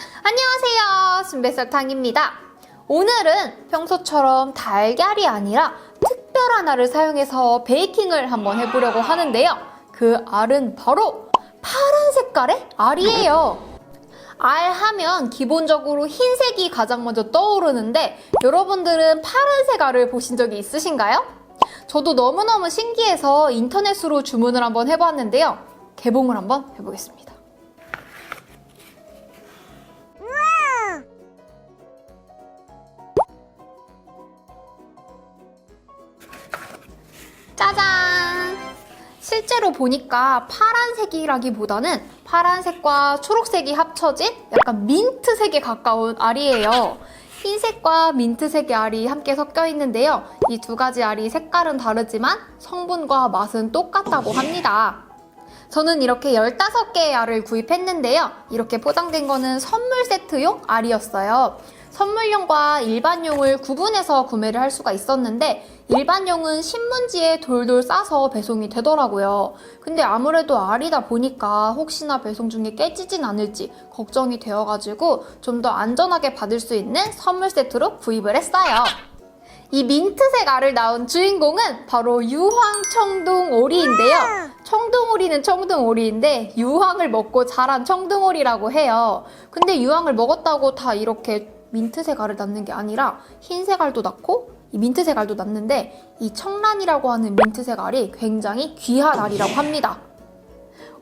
안녕하세요, 순배설탕입니다. 오늘은 평소처럼 달걀이 아니라 특별한 알을 사용해서 베이킹을 한번 해보려고 하는데요. 그 알은 바로 파란 색깔의 알이에요. 알 하면 기본적으로 흰색이 가장 먼저 떠오르는데 여러분들은 파란색 알을 보신 적이 있으신가요? 저도 너무너무 신기해서 인터넷으로 주문을 한번 해봤는데요. 개봉을 한번 해보겠습니다. 짜잔! 실제로 보니까 파란색이라기보다는 파란색과 초록색이 합쳐진 약간 민트색에 가까운 알이에요. 흰색과 민트색의 알이 함께 섞여 있는데요. 이 두 가지 알이 색깔은 다르지만 성분과 맛은 똑같다고 합니다. 저는 이렇게 15개의 알을 구입했는데요. 이렇게 포장된 거는 선물 세트용 알이었어요. 선물용과 일반용을 구분해서 구매를 할 수가 있었는데 일반용은 신문지에 돌돌 싸서 배송이 되더라고요. 근데 아무래도 알이다 보니까 혹시나 배송 중에 깨지진 않을지 걱정이 되어가지고 좀 더 안전하게 받을 수 있는 선물 세트로 구입을 했어요. 이 민트색 알을 낳은 주인공은 바로 유황 청둥오리인데요. 청둥오리는 청둥오리인데 유황을 먹고 자란 청둥오리라고 해요. 근데 유황을 먹었다고 다 이렇게 민트색 알을 낳는 게 아니라 흰색 알도 낳고 이 민트색 알도 낳는데 이 청란이라고 하는 민트색 알이 굉장히 귀한 알이라고 합니다.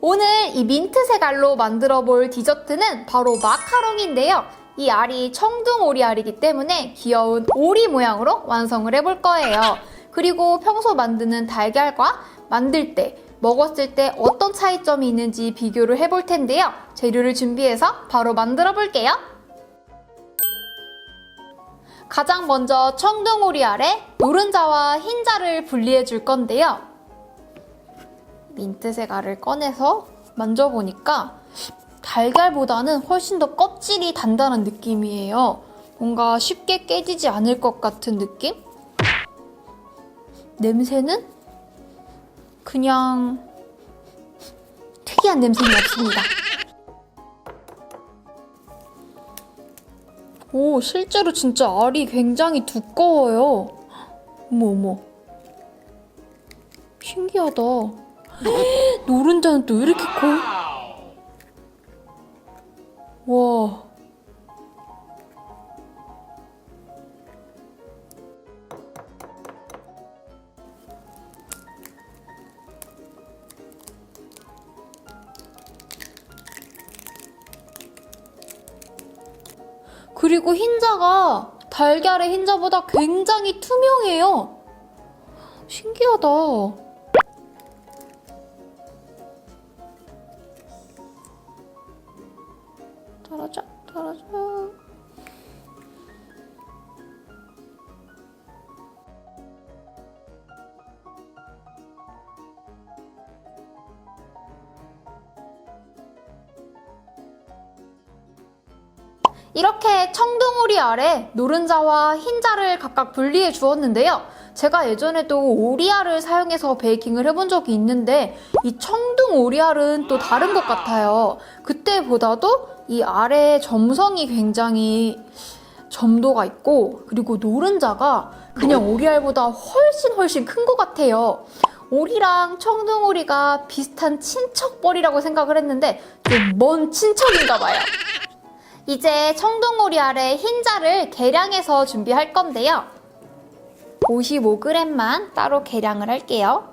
오늘 이 민트색 알로 만들어 볼 디저트는 바로 마카롱인데요. 이 알이 청둥오리 알이기 때문에 귀여운 오리 모양으로 완성을 해볼 거예요. 그리고 평소 만드는 달걀과 만들 때, 먹었을 때 어떤 차이점이 있는지 비교를 해볼 텐데요. 재료를 준비해서 바로 만들어 볼게요. 가장 먼저 청둥오리 알에 노른자와 흰자를 분리해 줄 건데요. 민트색 알을 꺼내서 만져보니까 달걀보다는 훨씬 더 껍질이 단단한 느낌이에요. 뭔가 쉽게 깨지지 않을 것 같은 느낌? 냄새는 그냥 특이한 냄새는 없습니다. 오, 실제로 진짜 알이 굉장히 두꺼워요. 어머 어머. 신기하다. 노른자는 또 왜 이렇게 커? 와. 그리고 흰자가 달걀의 흰자보다 굉장히 투명해요. 신기하다. 떨어져, 떨어져. 이렇게 청둥오리 알에 노른자와 흰자를 각각 분리해 주었는데요. 제가 예전에도 오리알을 사용해서 베이킹을 해본 적이 있는데 이 청둥오리알은 또 다른 것 같아요. 그때보다도 이 알의 점성이 굉장히 점도가 있고 그리고 노른자가 그냥 오리알보다 훨씬 큰 것 같아요. 오리랑 청둥오리가 비슷한 친척벌이라고 생각을 했는데 좀 먼 친척인가 봐요. 이제 청둥오리 알의 흰자를 계량해서 준비할 건데요. 55g만 따로 계량을 할게요.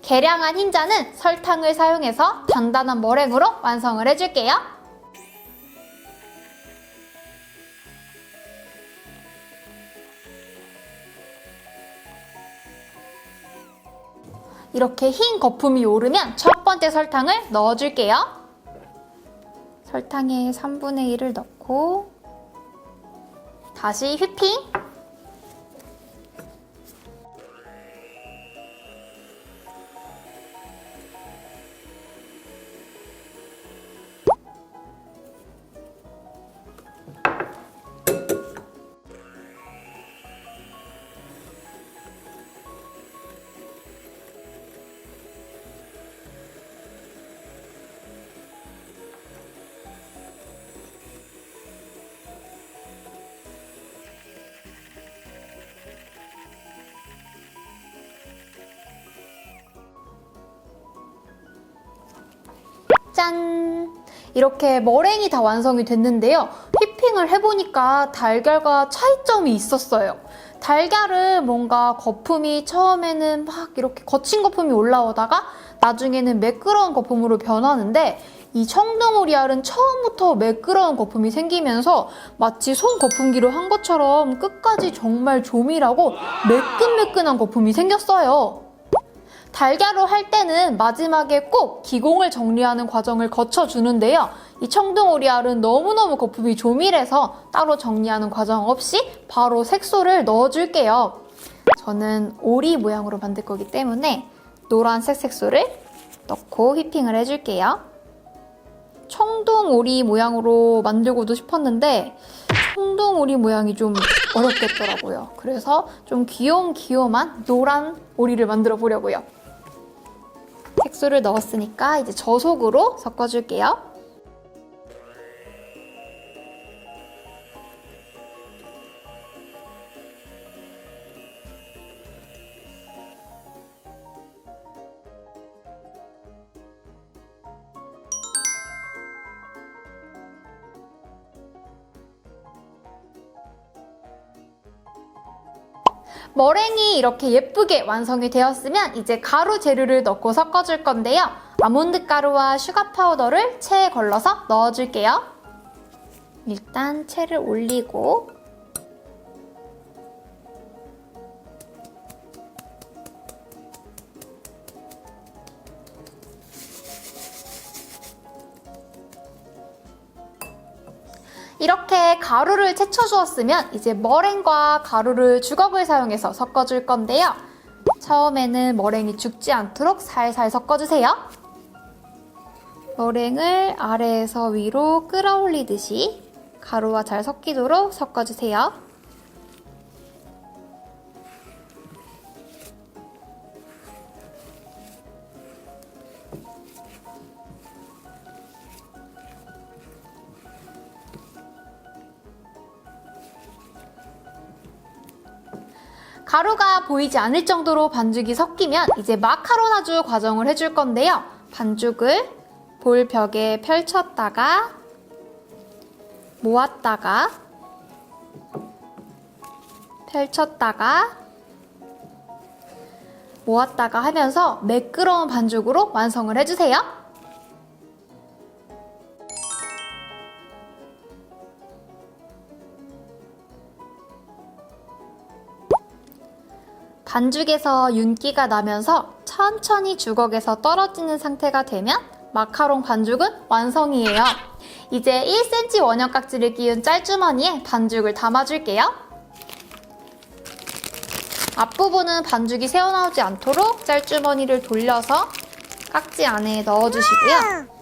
계량한 흰자는 설탕을 사용해서 단단한 머랭으로 완성을 해줄게요. 이렇게 흰 거품이 오르면 첫 번째 설탕을 넣어줄게요. 설탕의 3분의 1을 넣고 다시 휘핑. 짠! 이렇게 머랭이 다 완성이 됐는데요. 휘핑을 해보니까 달걀과 차이점이 있었어요. 달걀은 뭔가 거품이 처음에는 막 이렇게 거친 거품이 올라오다가 나중에는 매끄러운 거품으로 변하는데 이 청둥오리알은 처음부터 매끄러운 거품이 생기면서 마치 손 거품기로 한 것처럼 끝까지 정말 조밀하고 매끈매끈한 거품이 생겼어요. 달걀로 할 때는 마지막에 꼭 기공을 정리하는 과정을 거쳐주는데요. 이 청둥오리알은 너무너무 거품이 조밀해서 따로 정리하는 과정 없이 바로 색소를 넣어줄게요. 저는 오리 모양으로 만들 거기 때문에 노란색 색소를 넣고 휘핑을 해줄게요. 청둥오리 모양으로 만들고도 싶었는데 청둥오리 모양이 좀 어렵겠더라고요. 그래서 좀 귀여운 노란 오리를 만들어 보려고요. 색소를 넣었으니까 이제 저속으로 섞어줄게요. 머랭이 이렇게 예쁘게 완성이 되었으면 이제 가루 재료를 넣고 섞어줄 건데요. 아몬드 가루와 슈가 파우더를 체에 걸러서 넣어줄게요. 일단 체를 올리고 이렇게 가루를 채쳐주었으면 이제 머랭과 가루를 주걱을 사용해서 섞어줄 건데요. 처음에는 머랭이 죽지 않도록 살살 섞어주세요. 머랭을 아래에서 위로 끌어올리듯이 가루와 잘 섞이도록 섞어주세요. 가루가 보이지 않을 정도로 반죽이 섞이면 이제 마카로나주 과정을 해줄 건데요. 반죽을 볼 벽에 펼쳤다가 모았다가 펼쳤다가 모았다가 하면서 매끄러운 반죽으로 완성을 해주세요. 반죽에서 윤기가 나면서 천천히 주걱에서 떨어지는 상태가 되면 마카롱 반죽은 완성이에요. 이제 1cm 원형 깍지를 끼운 짤주머니에 반죽을 담아줄게요. 앞부분은 반죽이 새어나오지 않도록 짤주머니를 돌려서 깍지 안에 넣어주시고요.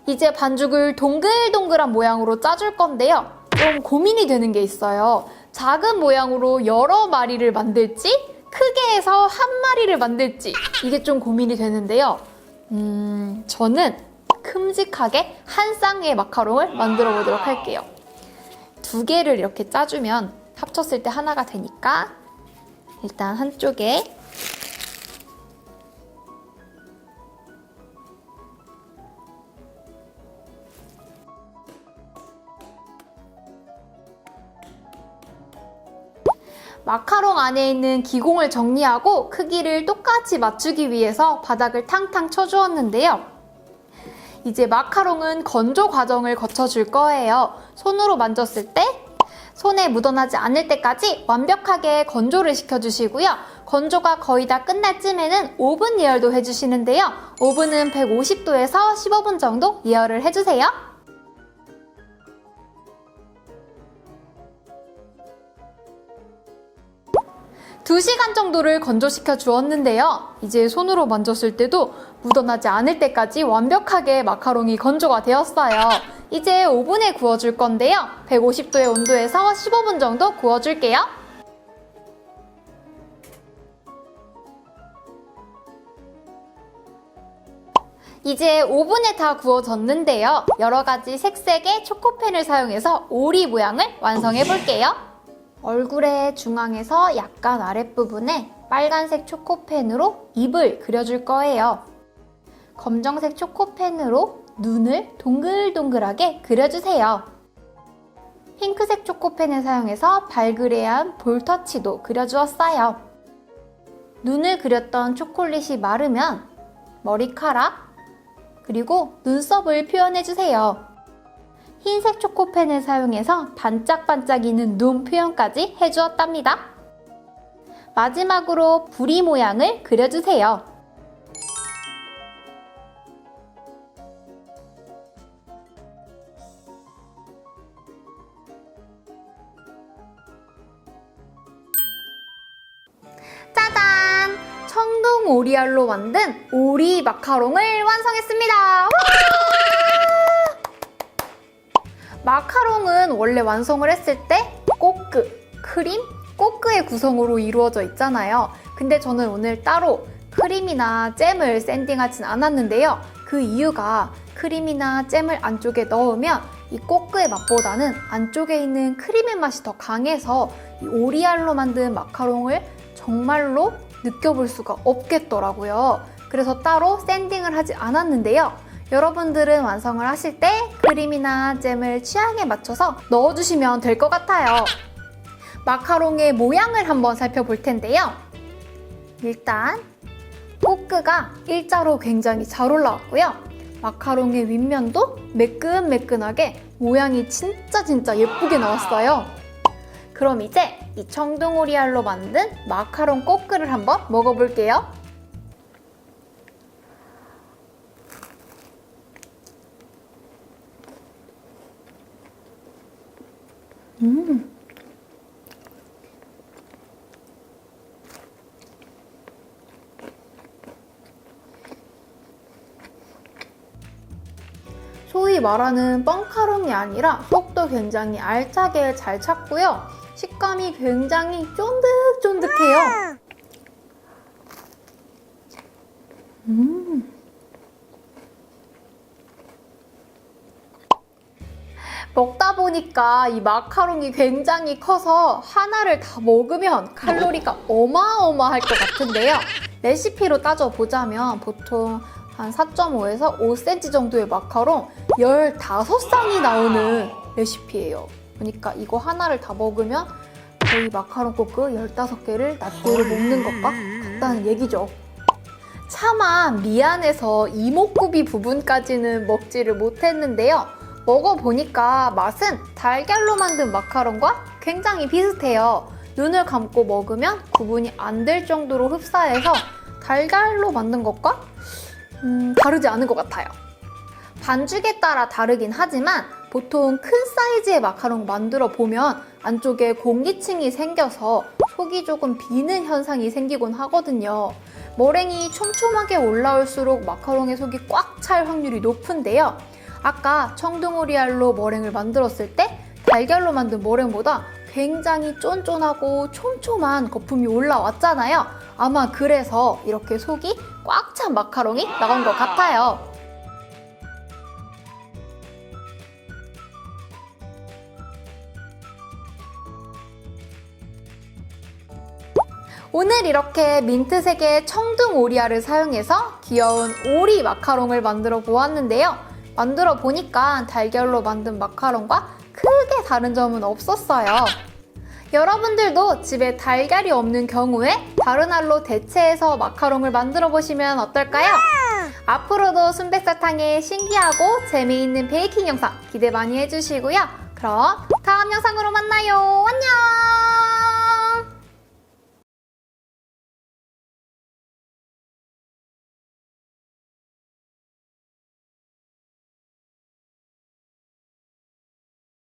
이제 반죽을 동글동글한 모양으로 짜줄 건데요. 좀 고민이 되는 게 있어요. 작은 모양으로 여러 마리를 만들지 크게 해서 한 마리를 만들지 이게 좀 고민이 되는데요. 저는 큼직하게 한 쌍의 마카롱을 만들어 보도록 할게요. 두 개를 이렇게 짜주면 합쳤을 때 하나가 되니까 일단 한쪽에 마카롱 안에 있는 기공을 정리하고 크기를 똑같이 맞추기 위해서 바닥을 탕탕 쳐주었는데요. 이제 마카롱은 건조 과정을 거쳐줄 거예요. 손으로 만졌을 때 손에 묻어나지 않을 때까지 완벽하게 건조를 시켜주시고요. 건조가 거의 다 끝날 쯤에는 오븐 예열도 해주시는데요. 오븐은 150도에서 15분 정도 예열을 해주세요. 2시간 정도를 건조시켜 주었는데요. 이제 손으로 만졌을 때도 묻어나지 않을 때까지 완벽하게 마카롱이 건조가 되었어요. 이제 오븐에 구워줄 건데요. 150도의 온도에서 15분 정도 구워줄게요. 이제 오븐에 다 구워졌는데요. 여러 가지 색색의 초코펜을 사용해서 오리 모양을 완성해 볼게요. 얼굴의 중앙에서 약간 아랫부분에 빨간색 초코펜으로 입을 그려줄 거예요. 검정색 초코펜으로 눈을 동글동글하게 그려주세요. 핑크색 초코펜을 사용해서 발그레한 볼터치도 그려주었어요. 눈을 그렸던 초콜릿이 마르면 머리카락, 그리고 눈썹을 표현해주세요. 흰색 초코펜을 사용해서 반짝반짝이는 눈 표현까지 해주었답니다. 마지막으로 부리 모양을 그려주세요. 짜잔! 청동 오리알로 만든 오리 마카롱을 완성했습니다. 와! 마카롱은 원래 완성을 했을 때 꼬끄, 크림, 꼬끄의 구성으로 이루어져 있잖아요. 근데 저는 오늘 따로 크림이나 잼을 샌딩하진 않았는데요. 그 이유가 크림이나 잼을 안쪽에 넣으면 이 꼬끄의 맛보다는 안쪽에 있는 크림의 맛이 더 강해서 이 오리알로 만든 마카롱을 정말로 느껴볼 수가 없겠더라고요. 그래서 따로 샌딩을 하지 않았는데요. 여러분들은 완성을 하실 때 크림이나 잼을 취향에 맞춰서 넣어주시면 될 것 같아요. 마카롱의 모양을 한번 살펴볼 텐데요. 일단 꼬끄가 일자로 굉장히 잘 올라왔고요. 마카롱의 윗면도 매끈매끈하게 모양이 진짜 예쁘게 나왔어요. 그럼 이제 이 청동 오리알로 만든 마카롱 꼬끄를 한번 먹어볼게요. 소위 말하는 뻥카롱이 아니라 속도 굉장히 알차게 잘 찼고요. 식감이 굉장히 쫀득쫀득해요. 먹다 보니까 이 마카롱이 굉장히 커서 하나를 다 먹으면 칼로리가 어마어마할 것 같은데요. 레시피로 따져보자면 보통 한 4.5에서 5cm 정도의 마카롱 15쌍이 나오는 레시피예요. 그러니까 이거 하나를 다 먹으면 거의 마카롱 꼬끄 15개를 낱개로 먹는 것과 같다는 얘기죠. 차마 미안해서 이목구비 부분까지는 먹지를 못했는데요. 먹어보니까 맛은 달걀로 만든 마카롱과 굉장히 비슷해요. 눈을 감고 먹으면 구분이 안 될 정도로 흡사해서 달걀로 만든 것과 다르지 않은 것 같아요. 반죽에 따라 다르긴 하지만 보통 큰 사이즈의 마카롱 만들어 보면 안쪽에 공기층이 생겨서 속이 조금 비는 현상이 생기곤 하거든요. 머랭이 촘촘하게 올라올수록 마카롱의 속이 꽉 찰 확률이 높은데요. 아까 청동 오리알로 머랭을 만들었을 때 달걀로 만든 머랭보다 굉장히 쫀쫀하고 촘촘한 거품이 올라왔잖아요. 아마 그래서 이렇게 속이 꽉 찬 마카롱이 나온 것 같아요. 오늘 이렇게 민트색의 청둥 오리알을 사용해서 귀여운 오리 마카롱을 만들어 보았는데요. 만들어 보니까 달걀로 만든 마카롱과 크게 다른 점은 없었어요. 여러분들도 집에 달걀이 없는 경우에 다른 알로 대체해서 마카롱을 만들어 보시면 어떨까요? 앞으로도 순백사탕의 신기하고 재미있는 베이킹 영상 기대 많이 해주시고요. 그럼 다음 영상으로 만나요. 안녕!